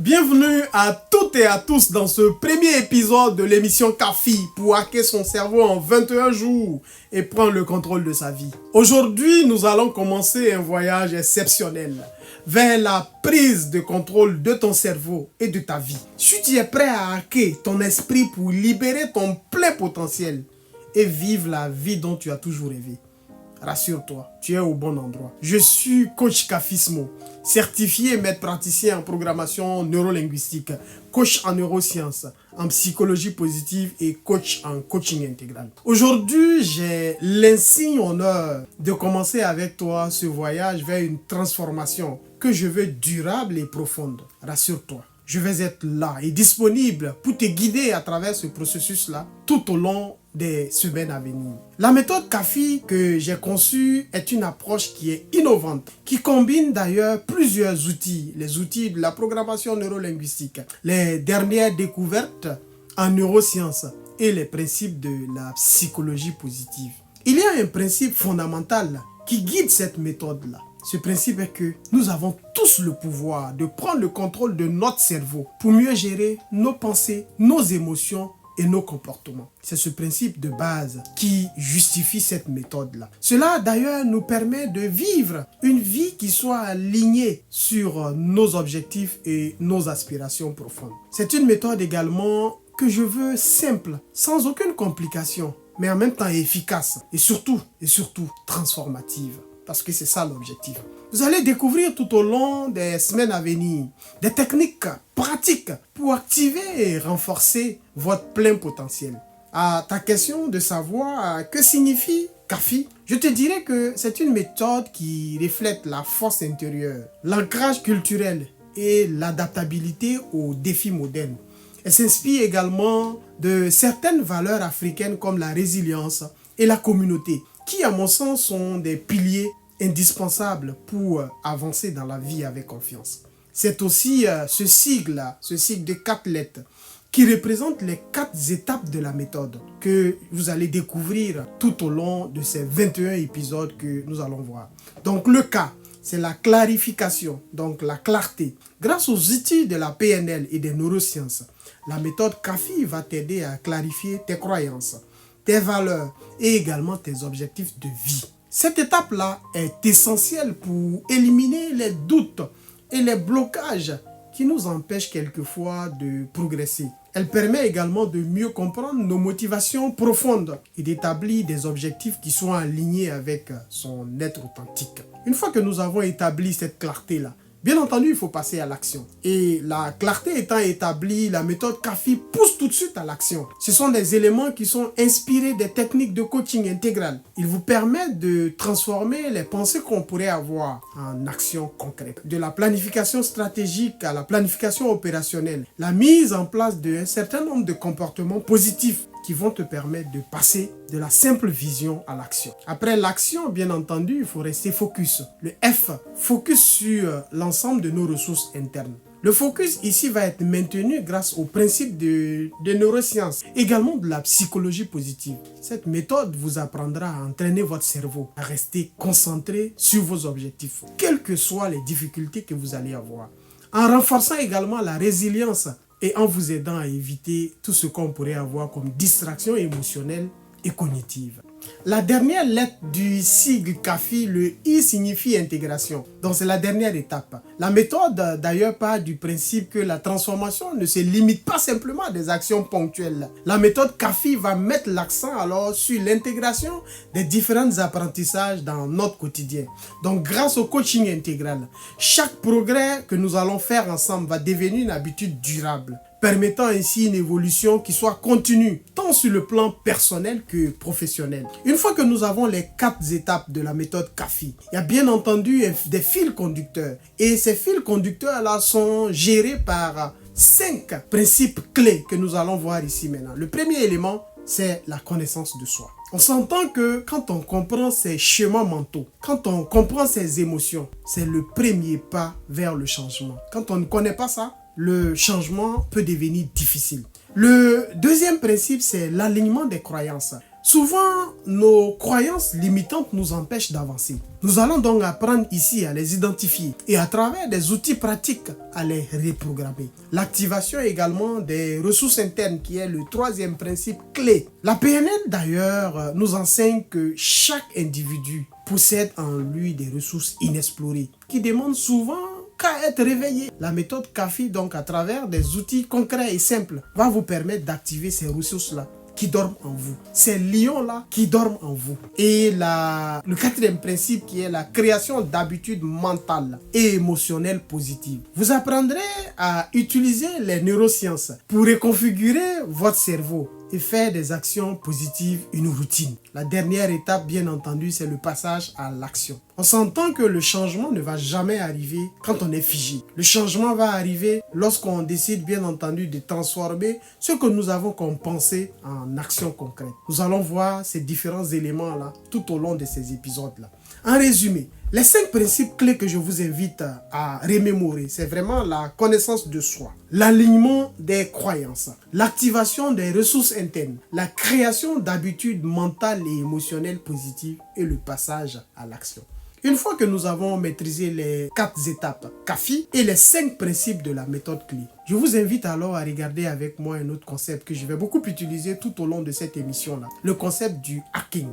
Bienvenue à toutes et à tous dans ce premier épisode de l'émission CAFI pour hacker son cerveau en 21 jours et prendre le contrôle de sa vie. Aujourd'hui, nous allons commencer un voyage exceptionnel vers la prise de contrôle de ton cerveau et de ta vie. Si tu es prêt à hacker ton esprit pour libérer ton plein potentiel et vivre la vie dont tu as toujours rêvé, rassure-toi, tu es au bon endroit. Je suis coach Cafismo, certifié maître praticien en programmation neurolinguistique, coach en neurosciences, en psychologie positive et coach en coaching intégral. Aujourd'hui, j'ai l'insigne honneur de commencer avec toi ce voyage vers une transformation que je veux durable et profonde. Rassure-toi, je vais être là et disponible pour te guider à travers ce processus-là tout au long des semaines à venir. La méthode CAFI que j'ai conçue est une approche qui est innovante, qui combine d'ailleurs plusieurs outils, les outils de la programmation neurolinguistique, les dernières découvertes en neurosciences et les principes de la psychologie positive. Il y a un principe fondamental qui guide cette méthode-là. Ce principe est que nous avons tous le pouvoir de prendre le contrôle de notre cerveau pour mieux gérer nos pensées, nos émotions et nos comportements. C'est ce principe de base qui justifie cette méthode-là. Cela d'ailleurs nous permet de vivre une vie qui soit alignée sur nos objectifs et nos aspirations profondes. C'est une méthode également que je veux simple, sans aucune complication, mais en même temps efficace et surtout transformative. Parce que c'est ça l'objectif. Vous allez découvrir tout au long des semaines à venir des techniques pratiques pour activer et renforcer votre plein potentiel. À ta question de savoir que signifie CAFI, je te dirais que c'est une méthode qui reflète la force intérieure, l'ancrage culturel et l'adaptabilité aux défis modernes. Elle s'inspire également de certaines valeurs africaines comme la résilience et la communauté, qui à mon sens sont des piliers indispensables pour avancer dans la vie avec confiance. C'est aussi ce sigle de 4 lettres qui représente les 4 étapes de la méthode que vous allez découvrir tout au long de ces 21 épisodes que nous allons voir. Donc le K, c'est la clarification, donc la clarté. Grâce aux outils de la PNL et des neurosciences, la méthode CAFI va t'aider à clarifier tes croyances, tes valeurs et également tes objectifs de vie. Cette étape-là est essentielle pour éliminer les doutes et les blocages qui nous empêchent quelquefois de progresser. Elle permet également de mieux comprendre nos motivations profondes et d'établir des objectifs qui soient alignés avec son être authentique. Une fois que nous avons établi cette clarté-là, bien entendu, il faut passer à l'action. Et la clarté étant établie, la méthode CAFI pousse tout de suite à l'action. Ce sont des éléments qui sont inspirés des techniques de coaching intégral. Ils vous permettent de transformer les pensées qu'on pourrait avoir en actions concrètes. De la planification stratégique à la planification opérationnelle, la mise en place d'un certain nombre de comportements positifs qui vont te permettre de passer de la simple vision à l'action. Après l'action, bien entendu, il faut rester focus. Le F, focus sur l'ensemble de nos ressources internes. Le focus ici va être maintenu grâce au principe de neurosciences, également de la psychologie positive. Cette méthode vous apprendra à entraîner votre cerveau, à rester concentré sur vos objectifs, quelles que soient les difficultés que vous allez avoir. En renforçant également la résilience et en vous aidant à éviter tout ce qu'on pourrait avoir comme distraction émotionnelle et cognitive. La dernière lettre du sigle CAFI, le I, signifie intégration. Donc c'est la dernière étape. La méthode d'ailleurs part du principe que la transformation ne se limite pas simplement à des actions ponctuelles. La méthode CAFI va mettre l'accent alors sur l'intégration des différents apprentissages dans notre quotidien. Donc grâce au coaching intégral, chaque progrès que nous allons faire ensemble va devenir une habitude durable, permettant ainsi une évolution qui soit continue, tant sur le plan personnel que professionnel. Une fois que nous avons les 4 étapes de la méthode CAFI, il y a bien entendu des fils conducteurs. Et ces fils conducteurs-là sont gérés par 5 principes clés que nous allons voir ici maintenant. Le premier élément, c'est la connaissance de soi. On s'entend que quand on comprend ses schémas mentaux, quand on comprend ses émotions, c'est le premier pas vers le changement. Quand on ne connaît pas ça, le changement peut devenir difficile. Le deuxième principe, c'est l'alignement des croyances. Souvent, nos croyances limitantes nous empêchent d'avancer. Nous allons donc apprendre ici à les identifier et à travers des outils pratiques à les reprogrammer. L'activation également des ressources internes qui est le troisième principe clé. La PNL d'ailleurs nous enseigne que chaque individu possède en lui des ressources inexplorées qui demandent souvent qu'à être réveillé. La méthode CAFI, donc à travers des outils concrets et simples, va vous permettre d'activer ces ressources-là qui dorment en vous. Ces lions-là qui dorment en vous. Et le quatrième principe qui est la création d'habitudes mentales et émotionnelles positives. Vous apprendrez à utiliser les neurosciences pour reconfigurer votre cerveau et faire des actions positives une routine. La dernière étape, bien entendu, c'est le passage à l'action. On s'entend que le changement ne va jamais arriver quand on est figé. Le changement va arriver lorsqu'on décide, bien entendu, de transformer ce que nous avons comme pensée en action concrète. Nous allons voir ces différents éléments-là tout au long de ces épisodes-là. En résumé, les 5 principes clés que je vous invite à remémorer, c'est vraiment la connaissance de soi, l'alignement des croyances, l'activation des ressources internes, la création d'habitudes mentales et émotionnelles positives et le passage à l'action. Une fois que nous avons maîtrisé les 4 étapes CAFI et les 5 principes de la méthode clé, je vous invite alors à regarder avec moi un autre concept que je vais beaucoup utiliser tout au long de cette émission-là, le concept du hacking.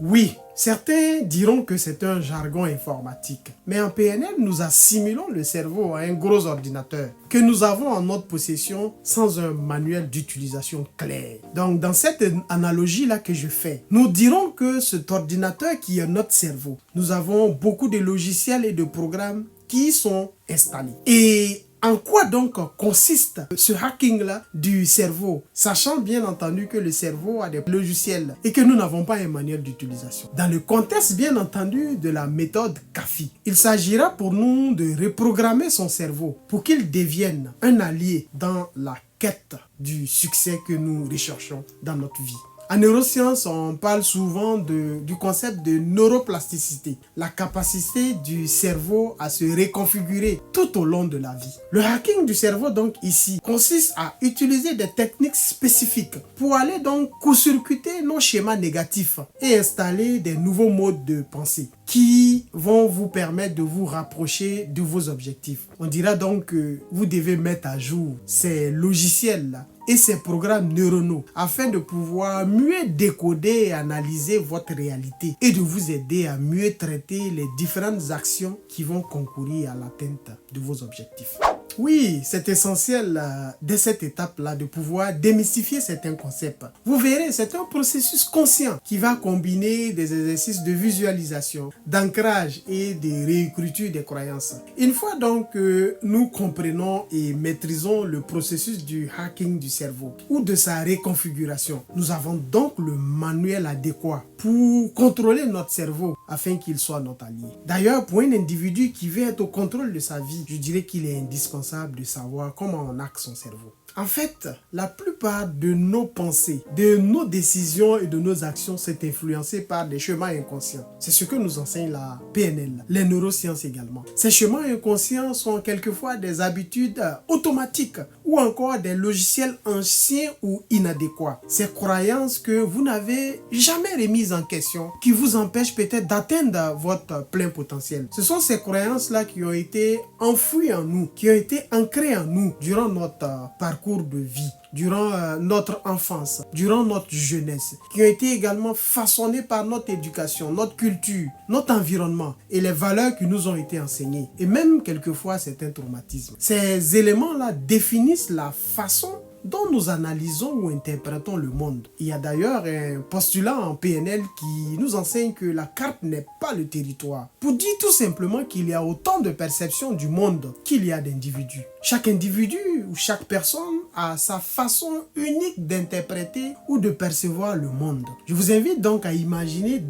Oui, certains diront que c'est un jargon informatique, mais en PNL, nous assimilons le cerveau à un gros ordinateur que nous avons en notre possession sans un manuel d'utilisation clair. Donc, dans cette analogie-là que je fais, nous dirons que cet ordinateur qui est notre cerveau, nous avons beaucoup de logiciels et de programmes qui y sont installés. Et en quoi donc consiste ce hacking-là du cerveau, sachant bien entendu que le cerveau a des logiciels et que nous n'avons pas un manuel d'utilisation. Dans le contexte bien entendu de la méthode CAFI, il s'agira pour nous de reprogrammer son cerveau pour qu'il devienne un allié dans la quête du succès que nous recherchons dans notre vie. En neurosciences, on parle souvent du concept de neuroplasticité, la capacité du cerveau à se reconfigurer tout au long de la vie. Le hacking du cerveau donc ici consiste à utiliser des techniques spécifiques pour aller donc court-circuiter nos schémas négatifs et installer des nouveaux modes de pensée qui vont vous permettre de vous rapprocher de vos objectifs. On dira donc que vous devez mettre à jour ces logiciels-là et ces programmes neuronaux afin de pouvoir mieux décoder et analyser votre réalité et de vous aider à mieux traiter les différentes actions qui vont concourir à l'atteinte de vos objectifs. Oui, c'est essentiel dès cette étape-là de pouvoir démystifier certains concepts. Vous verrez, c'est un processus conscient qui va combiner des exercices de visualisation, d'ancrage et de réécriture des croyances. Une fois donc que nous comprenons et maîtrisons le processus du hacking du cerveau ou de sa reconfiguration, nous avons donc le manuel adéquat pour contrôler notre cerveau afin qu'il soit notre allié. D'ailleurs, pour un individu qui veut être au contrôle de sa vie, je dirais qu'il est indispensable de savoir comment on hack son cerveau. En fait, la plupart de nos pensées, de nos décisions et de nos actions sont influencées par des chemins inconscients. C'est ce que nous enseigne la PNL, les neurosciences également. Ces chemins inconscients sont quelquefois des habitudes automatiques ou encore des logiciels anciens ou inadéquats. Ces croyances que vous n'avez jamais remises en question qui vous empêchent peut-être d'atteindre votre plein potentiel. Ce sont ces croyances-là qui ont été enfouies en nous, qui ont été ancrées en nous durant notre parcours de vie, durant notre enfance, durant notre jeunesse, qui ont été également façonnées par notre éducation, notre culture, notre environnement et les valeurs qui nous ont été enseignées. Et même quelquefois certains traumatismes. Ces éléments-là définissent la façon dont nous analysons ou interprétons le monde. Il y a d'ailleurs un postulat en PNL qui nous enseigne que la carte n'est pas le territoire. Pour dire tout simplement qu'il y a autant de perceptions du monde qu'il y a d'individus. Chaque individu ou chaque personne a sa façon unique d'interpréter ou de percevoir le monde. Je vous invite donc à imaginer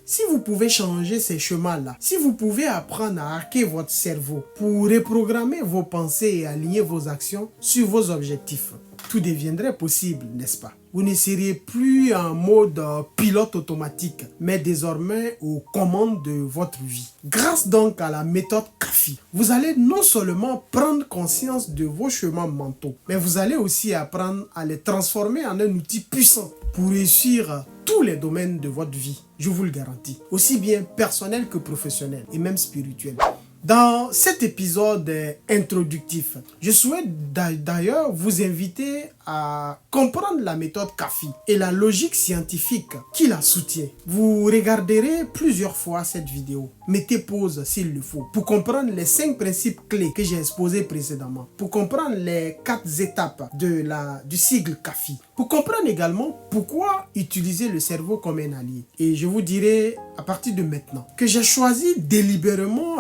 si vous pouvez changer ces chemins-là, si vous pouvez apprendre à hacker votre cerveau pour reprogrammer vos pensées et aligner vos actions sur vos objectifs. tout deviendrait possible, n'est-ce pas? Vous ne seriez plus en mode pilote automatique, mais désormais aux commandes de votre vie. Grâce donc à la méthode CAFI, vous allez non seulement prendre conscience de vos chemins mentaux, mais vous allez aussi apprendre à les transformer en un outil puissant pour réussir tous les domaines de votre vie. Je vous le garantis, aussi bien personnel que professionnel et même spirituel. Dans cet épisode introductif, je souhaite d'ailleurs vous inviter à comprendre la méthode CAFI et la logique scientifique qui la soutient. Vous regarderez plusieurs fois cette vidéo. Mettez pause s'il le faut pour comprendre les 5 principes clés que j'ai exposés précédemment, pour comprendre les 4 étapes du sigle CAFI, pour comprendre également pourquoi utiliser le cerveau comme un allié. Et je vous dirai à partir de maintenant que j'ai choisi délibérément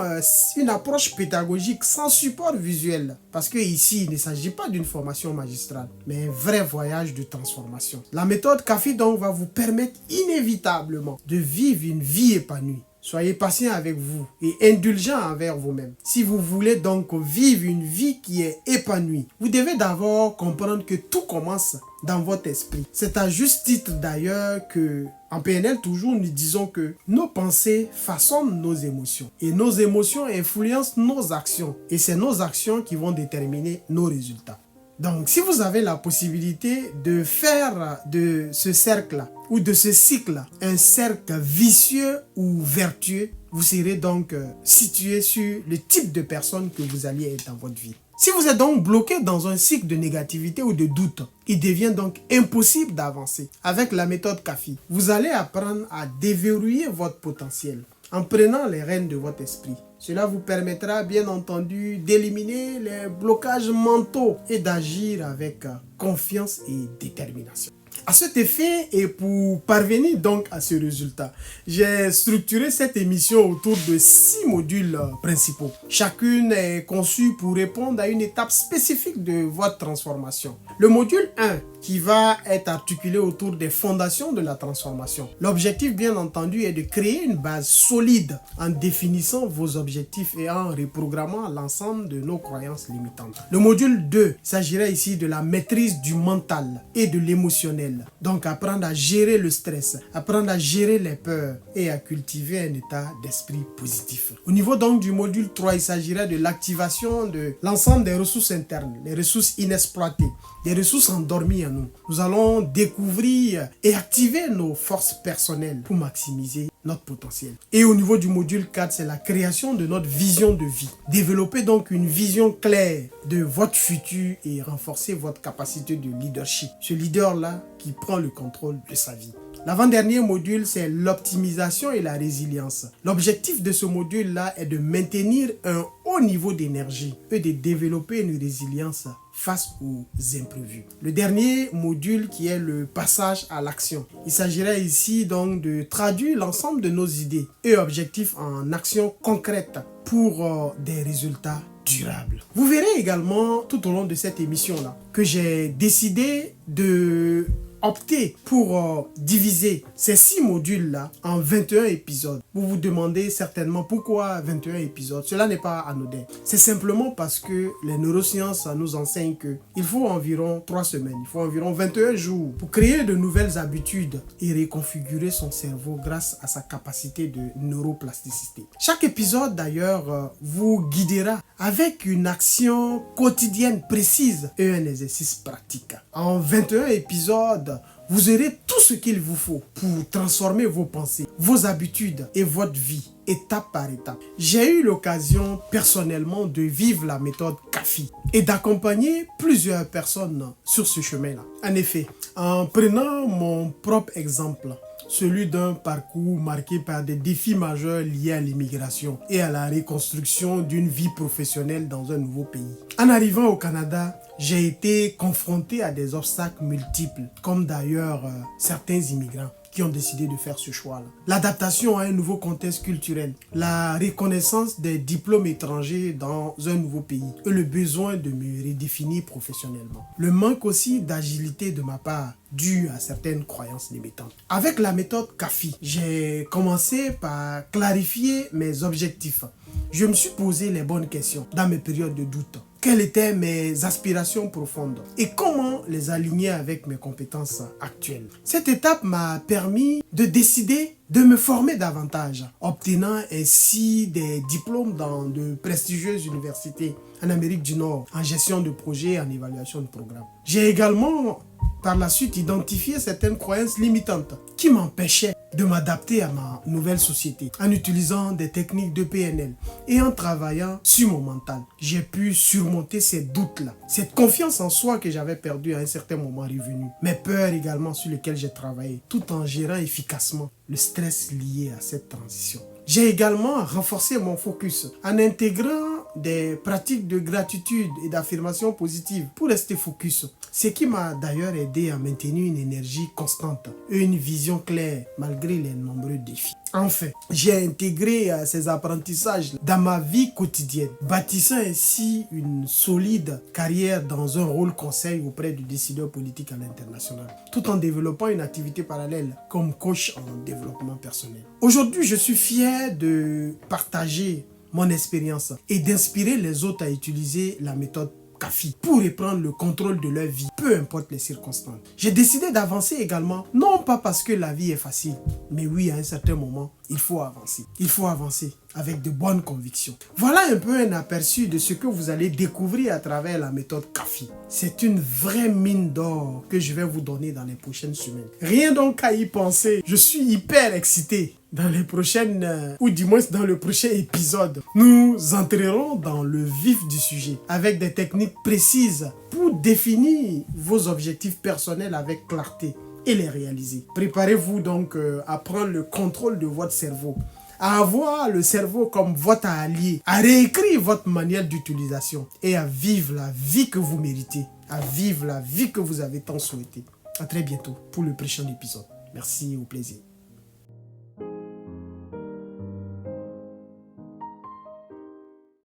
une approche pédagogique sans support visuel, parce que ici il ne s'agit pas d'une formation magistrale, mais un vrai voyage de transformation. La méthode CAFI donc va vous permettre inévitablement de vivre une vie épanouie. Soyez patient avec vous et indulgent envers vous-même. Si vous voulez donc vivre une vie qui est épanouie, vous devez d'abord comprendre que tout commence dans votre esprit. C'est à juste titre d'ailleurs que, en PNL toujours, nous disons que nos pensées façonnent nos émotions. Et nos émotions influencent nos actions. Et c'est nos actions qui vont déterminer nos résultats. Donc, si vous avez la possibilité de faire de ce cercle ou de ce cycle un cercle vicieux ou vertueux, vous serez donc situé sur le type de personne que vous alliez être dans votre vie. Si vous êtes donc bloqué dans un cycle de négativité ou de doute, il devient donc impossible d'avancer. Avec la méthode CAFI, vous allez apprendre à déverrouiller votre potentiel en prenant les rênes de votre esprit. Cela vous permettra bien entendu d'éliminer les blocages mentaux et d'agir avec confiance et détermination. À cet effet et pour parvenir donc à ce résultat, j'ai structuré cette émission autour de 6 modules principaux. Chacune est conçue pour répondre à une étape spécifique de votre transformation. Le module 1 qui va être articulé autour des fondations de la transformation. L'objectif bien entendu est de créer une base solide en définissant vos objectifs et en reprogrammant l'ensemble de nos croyances limitantes. Le module 2 s'agirait ici de la maîtrise du mental et de l'émotionnel. Donc apprendre à gérer le stress, apprendre à gérer les peurs et à cultiver un état d'esprit positif. Au niveau donc du module 3, il s'agirait de l'activation de l'ensemble des ressources internes, les ressources inexploitées, les ressources endormies en nous. Nous allons découvrir et activer nos forces personnelles pour maximiser notre potentiel. Et au niveau du module 4, c'est la création de notre vision de vie. Développer donc une vision claire de votre futur et renforcer votre capacité de leadership. Ce leader-là qui prend le contrôle de sa vie. L'avant-dernier module, c'est l'optimisation et la résilience. L'objectif de ce module-là est de maintenir un haut niveau d'énergie et de développer une résilience face aux imprévus. Le dernier module qui est le passage à l'action. Il s'agirait ici donc de traduire l'ensemble de nos idées et objectifs en actions concrètes pour des résultats durables. Vous verrez également tout au long de cette émission-là que j'ai décidé de opter pour diviser ces 6 modules-là en 21 épisodes. Vous vous demandez certainement pourquoi 21 épisodes. Cela n'est pas anodin. C'est simplement parce que les neurosciences nous enseignent qu'il faut environ 3 semaines, il faut environ 21 jours pour créer de nouvelles habitudes et reconfigurer son cerveau grâce à sa capacité de neuroplasticité. Chaque épisode d'ailleurs vous guidera avec une action quotidienne précise et un exercice pratique. En 21 épisodes, vous aurez tout ce qu'il vous faut pour transformer vos pensées, vos habitudes et votre vie, étape par étape. J'ai eu l'occasion personnellement de vivre la méthode CAFI et d'accompagner plusieurs personnes sur ce chemin-là. En effet, en prenant mon propre exemple, celui d'un parcours marqué par des défis majeurs liés à l'immigration et à la reconstruction d'une vie professionnelle dans un nouveau pays. En arrivant au Canada, j'ai été confronté à des obstacles multiples, comme d'ailleurs certains immigrants qui ont décidé de faire ce choix-là. L'adaptation à un nouveau contexte culturel, la reconnaissance des diplômes étrangers dans un nouveau pays et le besoin de me redéfinir professionnellement. Le manque aussi d'agilité de ma part dû à certaines croyances limitantes. Avec la méthode CAFI, j'ai commencé par clarifier mes objectifs. Je me suis posé les bonnes questions dans mes périodes de doute. quelles étaient mes aspirations profondes et comment les aligner avec mes compétences actuelles. Cette étape m'a permis de décider de me former davantage, obtenant ainsi des diplômes dans de prestigieuses universités en Amérique du Nord, en gestion de projets et en évaluation de programmes. J'ai également par la suite identifié certaines croyances limitantes qui m'empêchaient de m'adapter à ma nouvelle société en utilisant des techniques de PNL et en travaillant sur mon mental. J'ai pu surmonter ces doutes-là. Cette confiance en soi que j'avais perdue à un certain moment est revenue. Mes peurs également sur lesquelles j'ai travaillé tout en gérant efficacement le stress lié à cette transition. J'ai également renforcé mon focus en intégrant des pratiques de gratitude et d'affirmation positive pour rester focus. Ce qui m'a d'ailleurs aidé à maintenir une énergie constante et une vision claire malgré les nombreux défis. Enfin, j'ai intégré ces apprentissages dans ma vie quotidienne, bâtissant ainsi une solide carrière dans un rôle conseil auprès de décideurs politiques à l'international, tout en développant une activité parallèle comme coach en développement personnel. Aujourd'hui, je suis fier de partager mon expérience et d'inspirer les autres à utiliser la méthode CAFI pour reprendre le contrôle de leur vie, peu importe les circonstances. J'ai décidé d'avancer également, non pas parce que la vie est facile, mais oui, à un certain moment, il faut avancer. Il faut avancer avec de bonnes convictions. Voilà un peu un aperçu de ce que vous allez découvrir à travers la méthode CAFI. C'est une vraie mine d'or que je vais vous donner dans les prochaines semaines. Rien donc à y penser. Je suis hyper excité. Dans les prochaines, ou du moins dans le prochain épisode, nous entrerons dans le vif du sujet avec des techniques précises pour définir vos objectifs personnels avec clarté et les réaliser. Préparez-vous donc à prendre le contrôle de votre cerveau, à avoir le cerveau comme votre allié, à réécrire votre manière d'utilisation et à vivre la vie que vous méritez, à vivre la vie que vous avez tant souhaité. À très bientôt pour le prochain épisode. Merci, au plaisir.